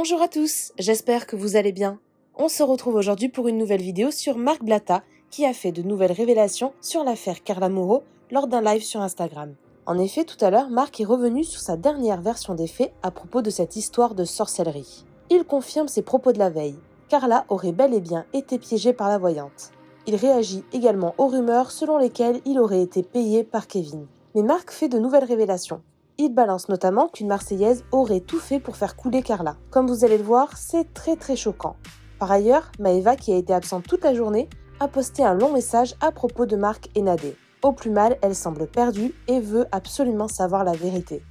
Bonjour à tous, j'espère que vous allez bien. On se retrouve aujourd'hui pour une nouvelle vidéo sur Marc Blatta qui a fait de nouvelles révélations sur l'affaire Carla Moreau lors d'un live sur Instagram. En effet, tout à l'heure, Marc est revenu sur sa dernière version des faits à propos de cette histoire de sorcellerie. Il confirme ses propos de la veille. Carla aurait bel et bien été piégée par la voyante. Il réagit également aux rumeurs selon lesquelles il aurait été payé par Kevin. Mais Marc fait de nouvelles révélations. Il balance notamment qu'une Marseillaise aurait tout fait pour faire couler Carla. Comme vous allez le voir, c'est très choquant. Par ailleurs, Maëva, qui a été absente toute la journée, a posté un long message à propos de Marc et Nadé. Au plus mal, elle semble perdue et veut absolument savoir la vérité.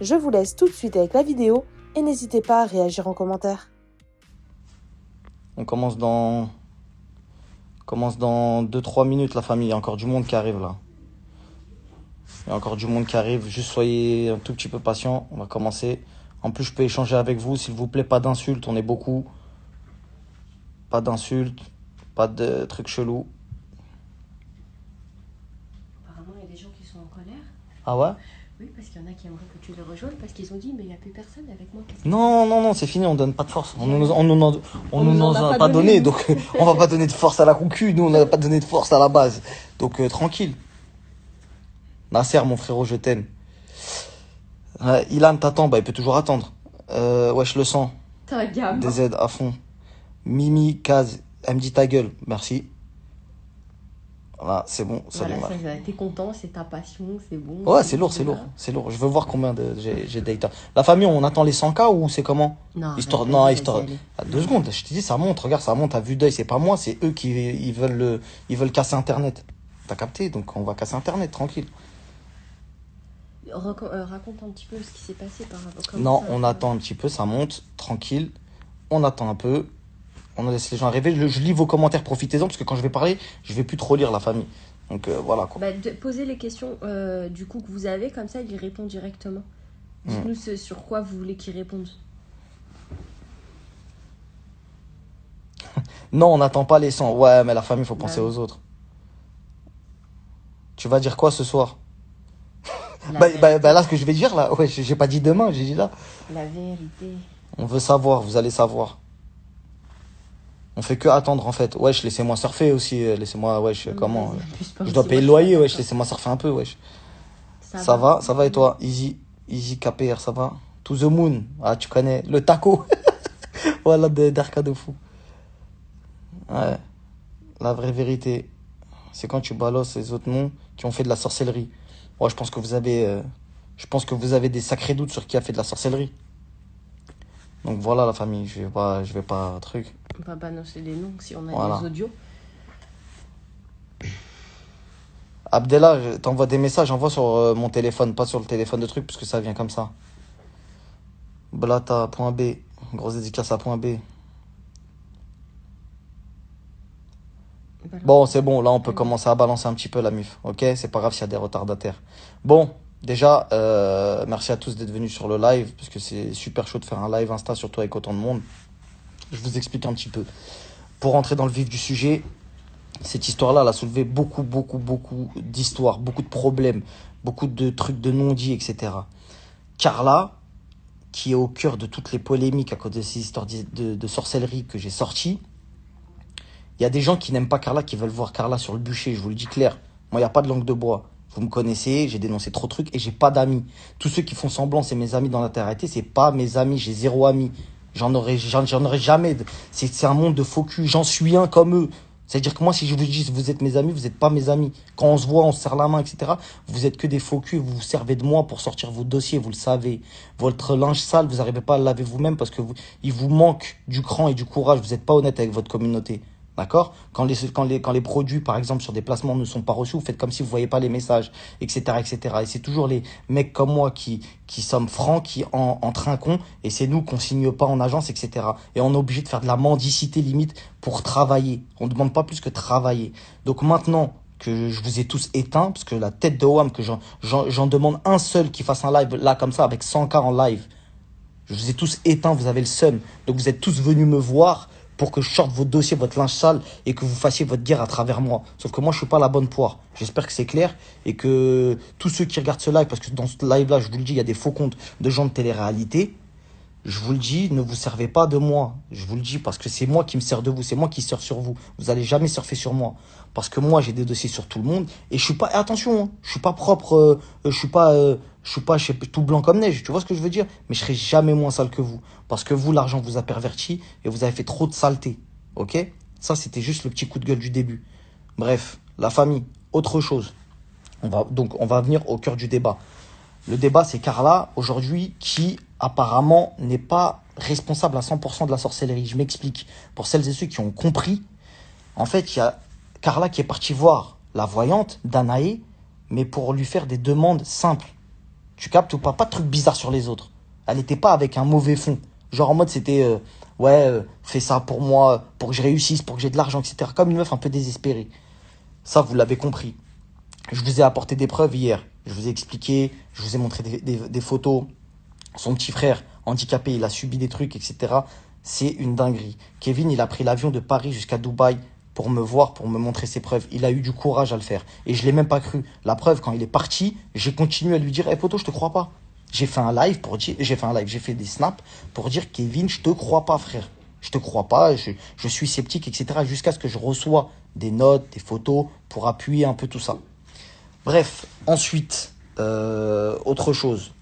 Je vous laisse tout de suite avec la vidéo et n'hésitez pas à réagir en commentaire. On commence dans 2-3 minutes la famille, il y a encore du monde qui arrive là. Il y a encore du monde qui arrive, juste soyez un tout petit peu patient, on va commencer. En plus je peux échanger avec vous, s'il vous plaît, pas d'insultes, on est beaucoup. Pas d'insultes, pas de trucs chelous. Apparemment, il y a des gens qui sont en colère. Ah ouais? Oui, parce qu'il y en a qui aimeraient que tu les rejoignes parce qu'ils ont dit mais il n'y a plus personne avec moi. Non, c'est fini, on donne pas de force. On nous en a pas donné, donc on va pas donner de force à la concu, nous on n'a pas donné de force à la base. Donc tranquille. Nasser, mon frérot, je t'aime. Ilan t'attend, bah il peut toujours attendre. Wesh le sang. T'as un gamin. DZ à fond. Mimi, Kaz, elle me dit ta gueule, merci. Voilà, c'est bon, salut. Voilà, t'es content, c'est ta passion, c'est bon. Ouais, c'est lourd. Je veux voir combien j'ai d'hectares. La famille, on attend les 100K ou c'est comment? Non, histoire. À 2 secondes, je te dis, ça monte, regarde, ça monte à vue d'œil, c'est pas moi, c'est eux qui ils veulent casser Internet. T'as capté? Donc on va casser Internet, tranquille. Raconte un petit peu ce qui s'est passé par rapport. Non, on attend un petit peu, ça monte, tranquille. On attend un peu. On laisse les gens arriver. Je lis vos commentaires, profitez-en, parce que quand je vais parler, je vais plus trop lire la famille. Donc voilà quoi. Posez les questions du coup que vous avez, comme ça il y répond directement. Dites-nous sur quoi vous voulez qu'il réponde. Non, on n'attend pas les 100. Ouais, mais la famille, faut penser aux autres. Tu vas dire quoi ce soir? Là, ce que je vais dire, là, ouais, j'ai pas dit demain, j'ai dit là. La vérité. On veut savoir, vous allez savoir. On fait que attendre, en fait. Wesh, laissez-moi surfer aussi. Laissez-moi, wesh, comment je dois payer le loyer, wesh, laissez-moi surfer un peu, wesh. Ça va et toi? Easy KPR, ça va? To the moon. Ah, tu connais. Le taco. Voilà, d'Arcade fou. Ouais. La vraie vérité, c'est quand tu balances les autres noms qui ont fait de la sorcellerie. Ouais, je pense que vous avez des sacrés doutes sur qui a fait de la sorcellerie. Donc voilà la famille, je vais pas truc. On va pas annoncer les noms si on a des audios. Abdella, t'envoies des messages, envoie sur mon téléphone, pas sur le téléphone de truc, parce que ça vient comme ça. Blata.b, grosse dédicace à .b. Bon, c'est bon, là on peut commencer à balancer un petit peu la muf, ok? C'est pas grave s'il y a des retardataires. Bon, déjà, merci à tous d'être venus sur le live, parce que c'est super chaud de faire un live Insta, surtout avec autant de monde. Je vous explique un petit peu. Pour rentrer dans le vif du sujet, cette histoire-là, elle a soulevé beaucoup d'histoires, beaucoup de problèmes, beaucoup de trucs de non-dits, etc. Carla, qui est au cœur de toutes les polémiques à cause de ces histoires de sorcellerie que j'ai sorties, il y a des gens qui n'aiment pas Carla, qui veulent voir Carla sur le bûcher, je vous le dis clair. Moi, il n'y a pas de langue de bois. Vous me connaissez, j'ai dénoncé trop de trucs et j'ai pas d'amis. Tous ceux qui font semblant, c'est mes amis dans la terre. C'est pas mes amis, j'ai 0 amis. J'en aurai jamais. C'est un monde de faux cul. J'en suis un comme eux. C'est-à-dire que moi, si je vous dis vous êtes mes amis, vous n'êtes pas mes amis. Quand on se voit, on se serre la main, etc. Vous êtes que des faux culs. Vous vous servez de moi pour sortir vos dossiers, vous le savez. Votre linge sale, vous n'arrivez pas à le laver vous-même parce que il vous manque du cran et du courage. Vous n'êtes pas honnête avec votre communauté. D'accord? Quand les produits, par exemple, sur des placements ne sont pas reçus, vous faites comme si vous ne voyez pas les messages, etc., etc. Et c'est toujours les mecs comme moi qui sommes francs, qui en trinquons, et c'est nous qu'on signe pas en agence, etc. Et on est obligé de faire de la mendicité limite pour travailler. On ne demande pas plus que travailler. Donc maintenant que je vous ai tous éteints, parce que la tête de WAM, que j'en demande un seul qui fasse un live là comme ça, avec 100K en live, je vous ai tous éteints, vous avez le seum. Donc vous êtes tous venus me voir pour que je sorte votre dossier, votre linge sale et que vous fassiez votre guerre à travers moi. Sauf que moi, je suis pas la bonne poire. J'espère que c'est clair et que tous ceux qui regardent ce live, parce que dans ce live-là, je vous le dis, il y a des faux comptes de gens de télé-réalité. Je vous le dis, ne vous servez pas de moi. Je vous le dis parce que c'est moi qui me sers de vous, c'est moi qui surfe sur vous. Vous allez jamais surfer sur moi. Parce que moi, j'ai des dossiers sur tout le monde et je suis pas, attention, hein, je suis pas propre, je sais pas, tout blanc comme neige. Tu vois ce que je veux dire? Mais je serai jamais moins sale que vous. Parce que vous, l'argent vous a perverti et vous avez fait trop de saleté. Ok? Ça, c'était juste le petit coup de gueule du début. Bref, la famille, autre chose. On va venir au cœur du débat. Le débat, c'est Carla, aujourd'hui, qui apparemment n'est pas responsable à 100% de la sorcellerie. Je m'explique. Pour celles et ceux qui ont compris, en fait, il y a Carla qui est partie voir la voyante, Danae, mais pour lui faire des demandes simples. Tu captes ou pas? Pas de trucs bizarres sur les autres. Elle n'était pas avec un mauvais fond. Genre en mode, c'était, fais ça pour moi, pour que je réussisse, pour que j'ai de l'argent, etc. Comme une meuf un peu désespérée. Ça, vous l'avez compris. Je vous ai apporté des preuves hier. Je vous ai expliqué, je vous ai montré des photos. Son petit frère, handicapé, il a subi des trucs, etc. C'est une dinguerie. Kevin, il a pris l'avion de Paris jusqu'à Dubaï pour me voir, pour me montrer ses preuves. Il a eu du courage à le faire. Et je l'ai même pas cru. La preuve, quand il est parti, j'ai continué à lui dire, hey, poto, je te crois pas. J'ai fait un live pour dire, j'ai fait des snaps pour dire, Kevin, je te crois pas, frère. Je te crois pas, je suis sceptique, etc. Jusqu'à ce que je reçois des notes, des photos pour appuyer un peu tout ça. Bref, ensuite, autre chose.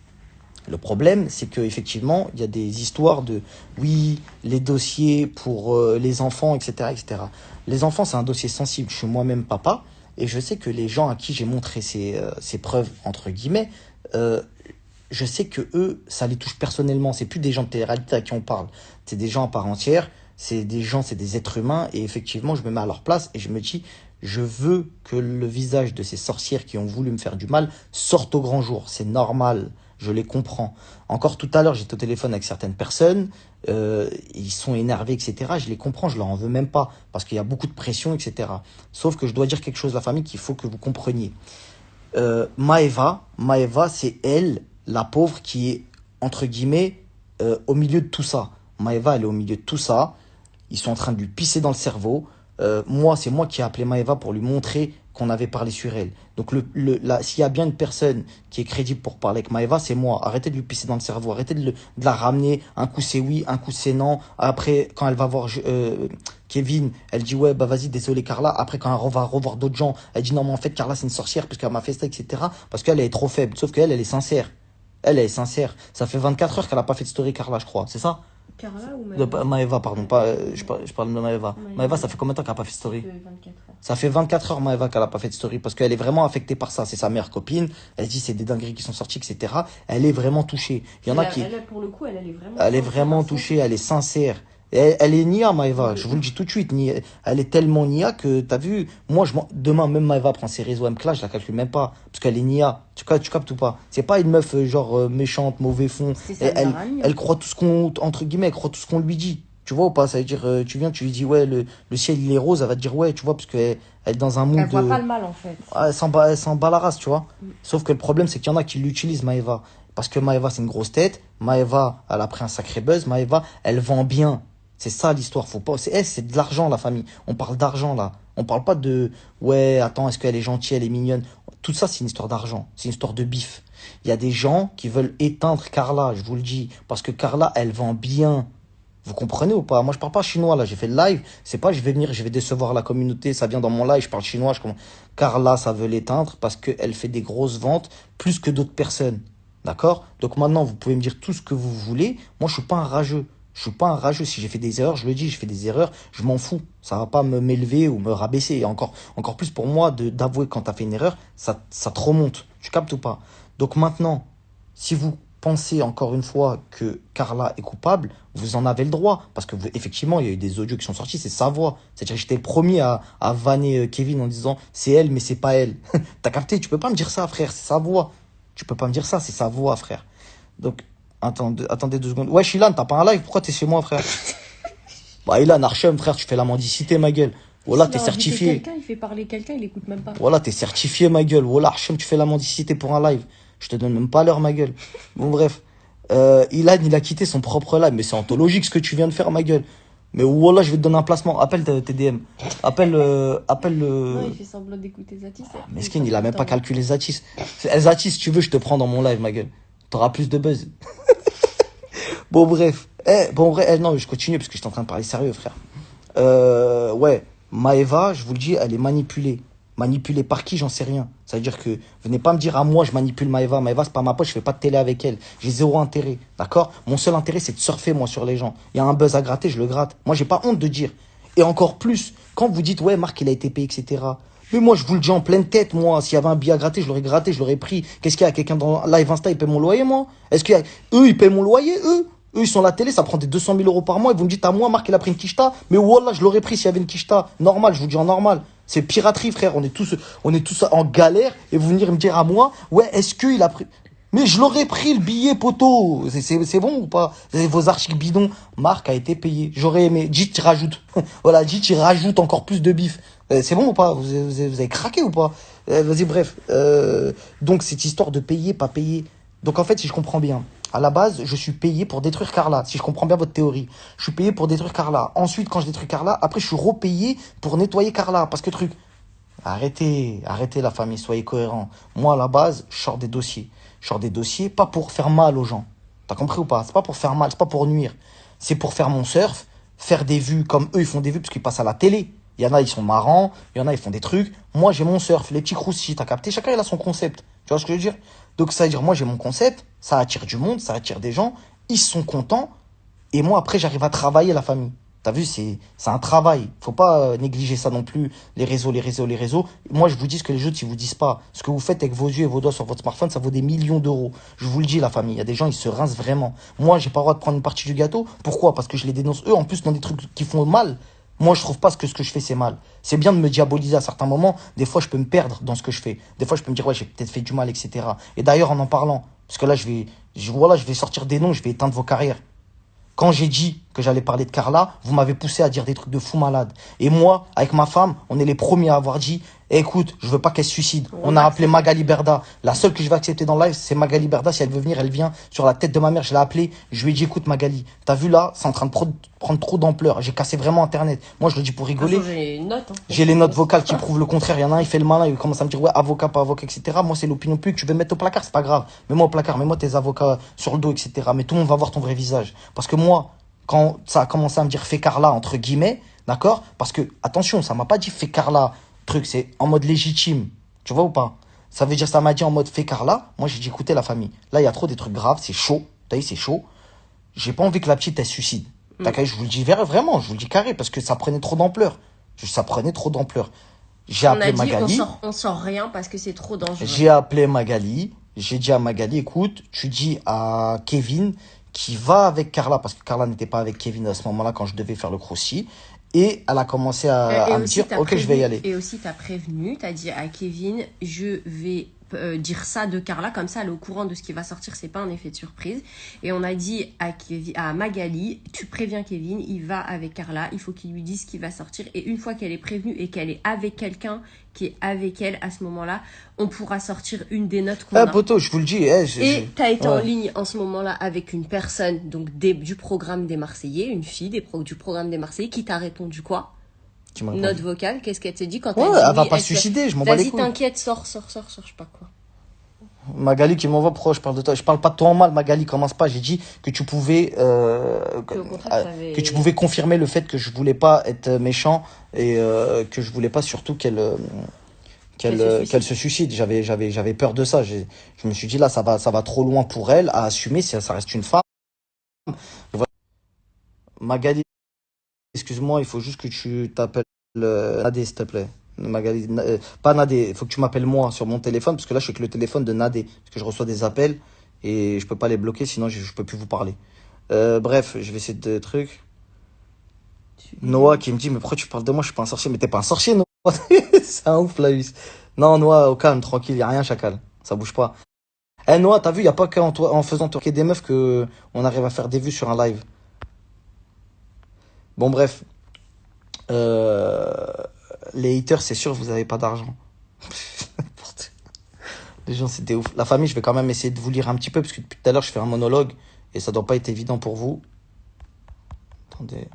Le problème, c'est qu'effectivement, il y a des histoires de, oui, les dossiers pour les enfants, etc., etc. Les enfants, c'est un dossier sensible. Je suis moi-même papa, et je sais que les gens à qui j'ai montré ces preuves, entre guillemets, je sais que eux, ça les touche personnellement. C'est plus des gens de télé-réalité à qui on parle. C'est des gens à part entière, c'est des gens, c'est des êtres humains, et effectivement, je me mets à leur place, et je me dis, je veux que le visage de ces sorcières qui ont voulu me faire du mal sorte au grand jour. C'est normal. Je les comprends. Encore tout à l'heure, j'étais au téléphone avec certaines personnes, ils sont énervés, etc. Je les comprends, je leur en veux même pas, parce qu'il y a beaucoup de pression, etc. Sauf que je dois dire quelque chose, la famille, qu'il faut que vous compreniez. Maëva, c'est elle, la pauvre, qui est, entre guillemets, au milieu de tout ça. Maëva, elle est au milieu de tout ça. Ils sont en train de lui pisser dans le cerveau. C'est moi qui ai appelé Maëva pour lui montrer qu'on avait parlé sur elle. Donc s'il y a bien une personne qui est crédible pour parler avec Maëva, c'est moi. Arrêtez de lui pisser dans le cerveau, arrêtez de la ramener. Un coup c'est oui, un coup c'est non. Après, quand elle va voir Kevin, elle dit ouais, bah vas-y, désolé Carla. Après, quand elle va revoir d'autres gens, elle dit non, mais en fait, Carla, c'est une sorcière parce qu'elle m'a fait ça, etc. Parce qu'elle est trop faible. Sauf qu'elle, elle est sincère. Elle est sincère. Ça fait 24 heures qu'elle a pas fait de story, Carla, je crois. C'est ça? Carla ou Maëva? Maëva, pardon, pas, je parle de Maëva. Maëva, ça fait combien de temps qu'elle n'a pas fait de story? 24 heures. Ça fait 24 heures, Maëva, qu'elle n'a pas fait de story, parce qu'elle est vraiment affectée par ça. C'est sa meilleure copine, elle se dit c'est des dingueries qui sont sorties, etc. Elle est vraiment touchée. Il y en a qui... Pour le coup, elle est vraiment... Elle est vraiment touchée, elle est sincère. Elle est Nia, Maëva, je vous le dis tout de suite. Elle est tellement Nia que, t'as vu, moi, demain, même Maëva prend ses réseaux, elle me clash, je la calcule même pas. Parce qu'elle est Nia. Tu captes ou pas? C'est pas une meuf, méchante, mauvais fond. Elle croit tout ce qu'on, entre guillemets, elle croit tout ce qu'on lui dit. Tu vois ou pas? Ça veut dire, tu viens, tu lui dis, ouais, le ciel, il est rose, elle va te dire, ouais, tu vois, parce qu'elle est dans un mood. Elle voit pas le mal, en fait. Elle s'en bat la race, tu vois. Sauf que le problème, c'est qu'il y en a qui l'utilisent, Maëva. Parce que Maëva, c'est une grosse tête. Maëva, elle a pris un sacré buzz. Maëva, elle vend bien. C'est ça l'histoire, faut pas. C'est de l'argent, la famille. On parle d'argent là. On parle pas de ouais, attends, est-ce qu'elle est gentille, elle est mignonne. Tout ça, c'est une histoire d'argent. C'est une histoire de bif. Il y a des gens qui veulent éteindre Carla, je vous le dis. Parce que Carla, elle vend bien. Vous comprenez ou pas? Moi, je parle pas chinois là. J'ai fait le live. C'est pas je vais venir, je vais décevoir la communauté. Ça vient dans mon live, je parle chinois. Carla, ça veut l'éteindre parce qu'elle fait des grosses ventes plus que d'autres personnes. D'accord? Donc maintenant, vous pouvez me dire tout ce que vous voulez. Moi, je suis pas un rageux. Je suis pas un rageux. Si j'ai fait des erreurs, je le dis, je fais des erreurs, je m'en fous. Ça va pas m'élever ou me rabaisser. Et encore plus pour moi d'avouer quand t'as fait une erreur, ça te remonte. Tu captes ou pas? Donc maintenant, si vous pensez encore une fois que Carla est coupable, vous en avez le droit. Parce que effectivement, il y a eu des audios qui sont sortis, c'est sa voix. C'est-à-dire que j'étais le premier à vanner Kevin en disant c'est elle, mais c'est pas elle. T'as capté? Tu peux pas me dire ça, frère, c'est sa voix. Tu peux pas me dire ça, c'est sa voix, frère. Donc, attendez 2 secondes. Ouais, Shilan, t'as pas un live? Pourquoi t'es chez moi, frère? Bah, Ilan, Archem, frère, tu fais la mendicité, ma gueule. Voilà, t'es certifié. Il fait parler quelqu'un, il écoute même pas. Voilà, t'es certifié, ma gueule. Voilà, Archem, tu fais la mendicité pour un live. Je te donne même pas l'heure, ma gueule. Bon, bref. Ilan, il a quitté son propre live. Mais c'est anthologique ce que tu viens de faire, ma gueule. Mais voilà, je vais te donner un placement. Appelle TDM. Appelle le. Non, il fait semblant d'écouter Zatis. Meskin, il a même pas calculé Zatis. Zatis, si tu veux, je te prends dans mon live, ma gueule. T'auras plus de buzz. Bon, bref. Non, je continue parce que j'étais en train de parler sérieux, frère. Ouais, Maëva, je vous le dis, elle est manipulée. Manipulée par qui, j'en sais rien. Ça veut dire que venez pas me dire à moi, je manipule Maëva. Maëva, c'est pas ma pote, je fais pas de télé avec elle. J'ai zéro intérêt, d'accord? Mon seul intérêt, c'est de surfer, moi, sur les gens. Il y a un buzz à gratter, je le gratte. Moi, j'ai pas honte de dire. Et encore plus, quand vous dites, ouais, Marc, il a été payé, etc. Mais moi, je vous le dis en pleine tête, moi. S'il y avait un billet à gratter, je l'aurais pris. Qu'est-ce qu'il y a? Quelqu'un dans Live Insta, il paye mon loyer, moi? Est-ce qu'il y a... Eux, ils payent mon loyer, eux? Eux, ils sont à la télé, ça prend des 200 000 euros par mois. Et vous me dites à moi, Marc, il a pris une quicheta. Mais wallah, je l'aurais pris s'il y avait une quicheta. Normal, je vous dis en normal. C'est piraterie, frère. On est tous en galère. Et vous venir me dire à moi, ouais, est-ce qu'il a pris. Mais je l'aurais pris le billet, poteau. C'est bon ou pas? Vos articles bidons. Marc a été payé. J'aurais aimé. Jit, tu rajoutes. Voilà, Jit, il rajoute encore plus de bif. C'est bon ou pas? Vous avez craqué ou pas? Vas-y, bref. Donc, cette histoire de payer, pas payer. Donc, en fait, si je comprends bien, à la base, je suis payé pour détruire Carla. Si je comprends bien votre théorie, je suis payé pour détruire Carla. Ensuite, quand je détruis Carla, après, je suis repayé pour nettoyer Carla. Parce que truc, arrêtez la famille, soyez cohérents. Moi, à la base, je sors des dossiers. Je sors des dossiers pas pour faire mal aux gens. T'as compris ou pas? C'est pas pour faire mal, c'est pas pour nuire. C'est pour faire mon surf, faire des vues comme eux, ils font des vues parce qu'ils passent à la télé. Il y en a, ils sont marrants, il y en a, ils font des trucs. Moi, j'ai mon surf, les petits croustilles, t'as capté? Chacun, il a son concept. Tu vois ce que je veux dire? Donc, ça veut dire, moi, j'ai mon concept, ça attire du monde, ça attire des gens, ils sont contents, et moi, après, j'arrive à travailler la famille. T'as vu, c'est un travail. Faut pas négliger ça non plus. Les réseaux, les réseaux, les réseaux. Moi, je vous dis ce que les autres, ils vous disent pas. Ce que vous faites avec vos yeux et vos doigts sur votre smartphone, ça vaut des millions d'euros. Je vous le dis, la famille. Il y a des gens, ils se rincent vraiment. Moi, j'ai pas le droit de prendre une partie du gâteau. Pourquoi? Parce que je les dénonce eux, en plus, dans des trucs qui font mal. Moi, je trouve pas que ce que je fais, c'est mal. C'est bien de me diaboliser à certains moments. Des fois, je peux me perdre dans ce que je fais. Des fois, je peux me dire, ouais, j'ai peut-être fait du mal, etc. Et d'ailleurs, en parlant, parce que là, voilà, je vais sortir des noms, je vais éteindre vos carrières. Quand j'ai dit que j'allais parler de Carla, vous m'avez poussé à dire des trucs de fou malade. Et moi, avec ma femme, on est les premiers à avoir dit, écoute, je veux pas qu'elle se suicide. On a appelé Magali Berda. La seule que je vais accepter dans le live, c'est Magali Berda. Si elle veut venir, elle vient sur la tête de ma mère. Je l'ai appelée. Je lui ai dit, écoute, Magali, t'as vu là, c'est en train de prendre trop d'ampleur. J'ai cassé vraiment Internet. Moi, je le dis pour rigoler. J'ai une note. J'ai les notes vocales qui prouvent le contraire. Il y en a un, il fait le malin, il commence à me dire, ouais, avocat, pas avocat, etc. Moi, c'est l'opinion publique. Tu veux me mettre au placard, c'est pas grave. Mets-moi au placard, mets-moi tes avocats sur le dos, etc. Mais tout le monde va voir ton vrai visage. Parce que moi, quand ça a commencé à me dire fais Carla, entre guillemets, d'accord? Parce que, attention, ça m'a pas dit fais Carla, truc, c'est en mode légitime. Tu vois ou pas? Ça veut dire, ça m'a dit en mode fais Carla. Moi, j'ai dit, écoutez, la famille, là, il y a trop des trucs graves, c'est chaud. T'as vu, c'est chaud. J'ai pas envie que la petite, elle se suicide. Je vous le dis vraiment, je vous le dis carré, parce que ça prenait trop d'ampleur. Ça prenait trop d'ampleur. J'ai On appelé a dit Magali. on sort rien parce que c'est trop dangereux. J'ai appelé Magali. J'ai dit à Magali, écoute, tu dis à Kevin qui va avec Carla, parce que Carla n'était pas avec Kevin à ce moment-là quand je devais faire le crossy. Et elle a commencé à me dire, ok, je vais y aller. Et aussi, tu as prévenu, tu as dit à Kevin, je vais dire ça de Carla, comme ça elle est au courant de ce qui va sortir, c'est pas un effet de surprise. Et on a dit à Magali, tu préviens Kevin, il va avec Carla, il faut qu'il lui dise ce qui va sortir. Et une fois qu'elle est prévenue et qu'elle est avec quelqu'un qui est avec elle, à ce moment-là, on pourra sortir une des notes qu'on a. Poto, je vous le dis. Et tu as été en ligne en ce moment-là avec une personne donc du programme des Marseillais, une fille du programme des Marseillais, qui t'a répondu quoi? Note vocale, qu'est-ce qu'elle s'est dit quand elle dit elle va pas se suicider, je m'en bats les couilles. Vas-y, t'inquiète, sors, je sais pas quoi. Magali qui m'envoie, pourquoi je parle de toi? Je parle pas de toi en mal, Magali, commence pas. J'ai dit que tu pouvais, que tu pouvais confirmer le fait que je voulais pas être méchant et que je voulais pas surtout qu'elle se suicide. J'avais peur de ça. Je me suis dit là, ça va trop loin pour elle à assumer. Ça reste une femme. Voilà. Magali, excuse-moi, il faut juste que tu t'appelles Nadé, s'il te plaît. Magali, pas Nadé, il faut que tu m'appelles moi sur mon téléphone, parce que là, je suis avec le téléphone de Nadé, parce que je reçois des appels et je peux pas les bloquer, sinon je peux plus vous parler. Bref, je vais essayer de trucs. Noah qui me dit, mais pourquoi tu parles de moi? Je suis pas un sorcier. Mais t'es pas un sorcier, Noah. C'est un ouf, Laïus. Non, Noah, au calme, tranquille, y a rien, chacal. Ça bouge pas. Eh, Noah, t'as vu, y a pas qu'en faisant toquer des meufs que on arrive à faire des vues sur un live. Bon, bref. Les haters, c'est sûr, vous avez pas d'argent. Les gens, c'était ouf. La famille, je vais quand même essayer de vous lire un petit peu, parce que depuis tout à l'heure, je fais un monologue, et ça doit pas être évident pour vous. Attendez.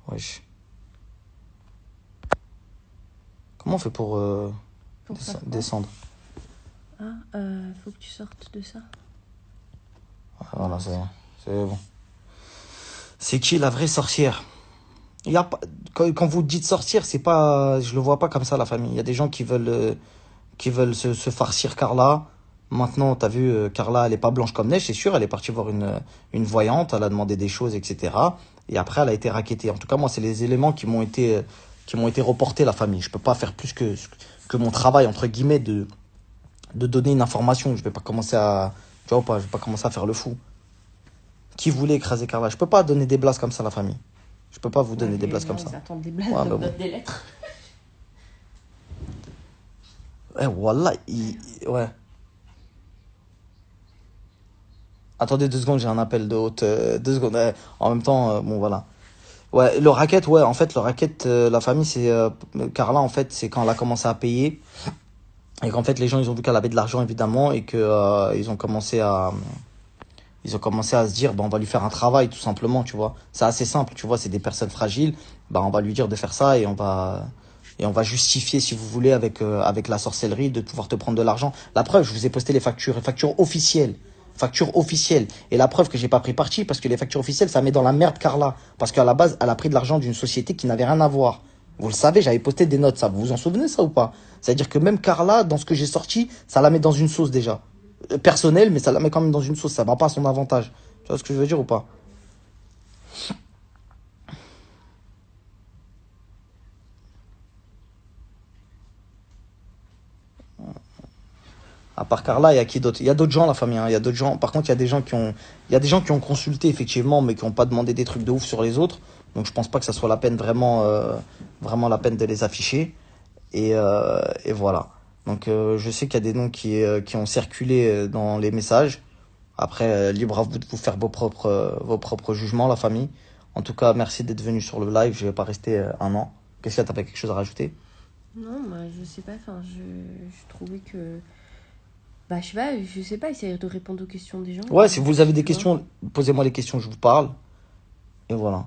Wesh. Comment on fait pour descendre? Faut que tu sortes de ça. Voilà, c'est bon. C'est qui la vraie sorcière? Il y a pas, quand vous dites sorcière, c'est pas, je le vois pas comme ça, la famille. Il y a des gens qui veulent se farcir Carla. Maintenant, t'as vu, Carla, elle est pas blanche comme neige, c'est sûr. Elle est partie voir une voyante, elle a demandé des choses, etc. Et après, elle a été raquettée. En tout cas, moi, c'est les éléments qui m'ont été reportés, la famille. Je peux pas faire plus que mon travail, entre guillemets, de donner une information. Je vais pas commencer à, tu vois ou pas, je vais pas commencer à faire le fou. Qui voulait écraser Carla? Je peux pas donner des blases comme ça, la famille. Je peux pas vous donner des blases comme ça. Ils attendent des blagues, Ouais, mais donc bon. donne des lettres. Wallah, ouais. Attendez 2 secondes, j'ai un appel de haute. 2 secondes. En même temps, bon, voilà. Ouais, le racket, ouais, en fait, le racket, la famille, c'est. Carla, en fait, c'est quand elle a commencé à payer. Et qu'en fait, les gens, ils ont vu qu'elle avait de l'argent, évidemment, et que ils ont commencé à. Ils ont commencé à se dire, bah, on va lui faire un travail, tout simplement, tu vois. C'est assez simple, tu vois, c'est des personnes fragiles. Bah, on va lui dire de faire ça et on va justifier, si vous voulez, avec la sorcellerie, de pouvoir te prendre de l'argent. La preuve, je vous ai posté les factures officielles. Factures officielles. Et la preuve que j'ai pas pris parti, parce que les factures officielles, ça met dans la merde Carla. Parce qu'à la base, elle a pris de l'argent d'une société qui n'avait rien à voir. Vous le savez, j'avais posté des notes, ça. Vous vous en souvenez, ça, ou pas? C'est-à-dire que même Carla, dans ce que j'ai sorti, ça la met dans une sauce déjà. Personnelle, mais ça la met quand même dans une sauce. Ça va pas à son avantage. Tu vois ce que je veux dire ou pas? À part Carla, il y a qui d'autre? Il y a d'autres gens, la famille, hein. Il y a d'autres gens. Par contre, il y a des gens qui ont consulté, effectivement, mais qui n'ont pas demandé des trucs de ouf sur les autres. Donc, je pense pas que ça soit la peine vraiment la peine de les afficher. Et voilà. Donc, je sais qu'il y a des noms qui ont circulé dans les messages. Après, libre à vous de vous faire vos propres jugements, la famille. En tout cas, merci d'être venu sur le live. Je vais pas rester un an. Qu'est-ce que t'avais quelque chose à rajouter? Non, moi, je sais pas, enfin, je trouvais que. Bah, je sais pas, essayer de répondre aux questions des gens. Ouais, si vous avez des Tu vois. questions, posez-moi les questions, je vous parle. Et voilà.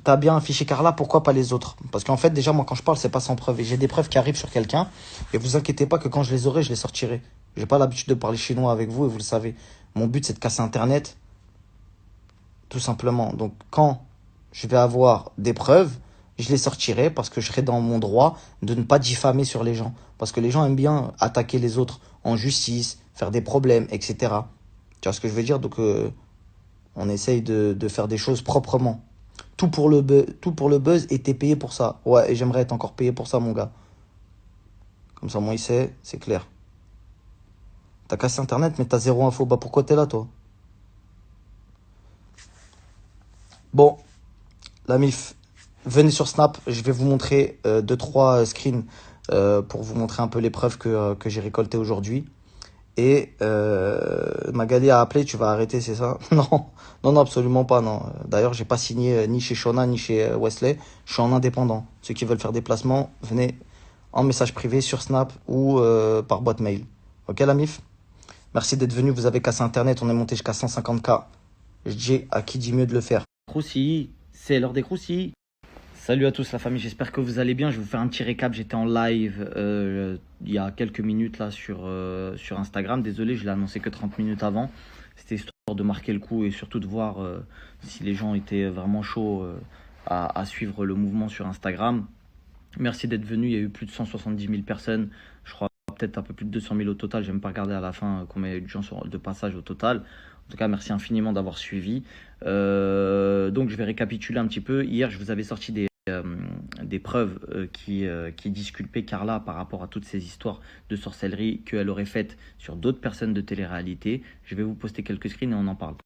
T'as bien affiché Carla, pourquoi pas les autres? Parce qu'en fait, déjà, moi, quand je parle, c'est pas sans preuve. Et j'ai des preuves qui arrivent sur quelqu'un. Et vous inquiétez pas que quand je les aurai, je les sortirai. J'ai pas l'habitude de parler chinois avec vous, et vous le savez. Mon but, c'est de casser Internet, tout simplement. Donc, quand je vais avoir des preuves, je les sortirai parce que je serai dans mon droit de ne pas diffamer sur les gens. Parce que les gens aiment bien attaquer les autres en justice, faire des problèmes, etc. Tu vois ce que je veux dire? Donc, on essaye de faire des choses proprement. Tout pour le buzz et t'es payé pour ça. Ouais, et j'aimerais être encore payé pour ça, mon gars. Comme ça, moi, il sait, c'est clair. T'as cassé Internet, mais t'as zéro info. Bah, pourquoi t'es là, toi? Bon, la MIF, venez sur Snap. Je vais vous montrer 2-3 screens pour vous montrer un peu les preuves que j'ai récoltées aujourd'hui. Et Magali a appelé, tu vas arrêter, c'est ça? Non, non, non, absolument pas, non. D'ailleurs, j'ai pas signé ni chez Shona ni chez Wesley. Je suis en indépendant. Ceux qui veulent faire des placements, venez en message privé sur Snap ou par boîte mail. Ok, la MIF? Merci d'être venu. Vous avez cassé Internet. On est monté jusqu'à 150K. Je dis à qui dit mieux de le faire. Croustilles, c'est l'heure des croustilles. Salut à tous la famille, j'espère que vous allez bien. Je vais vous faire un petit récap. J'étais en live il y a quelques minutes là sur Instagram. Désolé, je l'ai annoncé que 30 minutes avant. C'était histoire de marquer le coup et surtout de voir si les gens étaient vraiment chauds à suivre le mouvement sur Instagram. Merci d'être venu. Il y a eu plus de 170 000 personnes. Je crois peut-être un peu plus de 200 000 au total. J'ai même pas regardé à la fin combien il y a eu de gens de passage au total. En tout cas, merci infiniment d'avoir suivi. Donc, je vais récapituler un petit peu. Hier, je vous avais sorti des preuves qui disculpaient Carla par rapport à toutes ces histoires de sorcellerie qu'elle aurait faites sur d'autres personnes de télé-réalité. Je vais vous poster quelques screens et on en parle.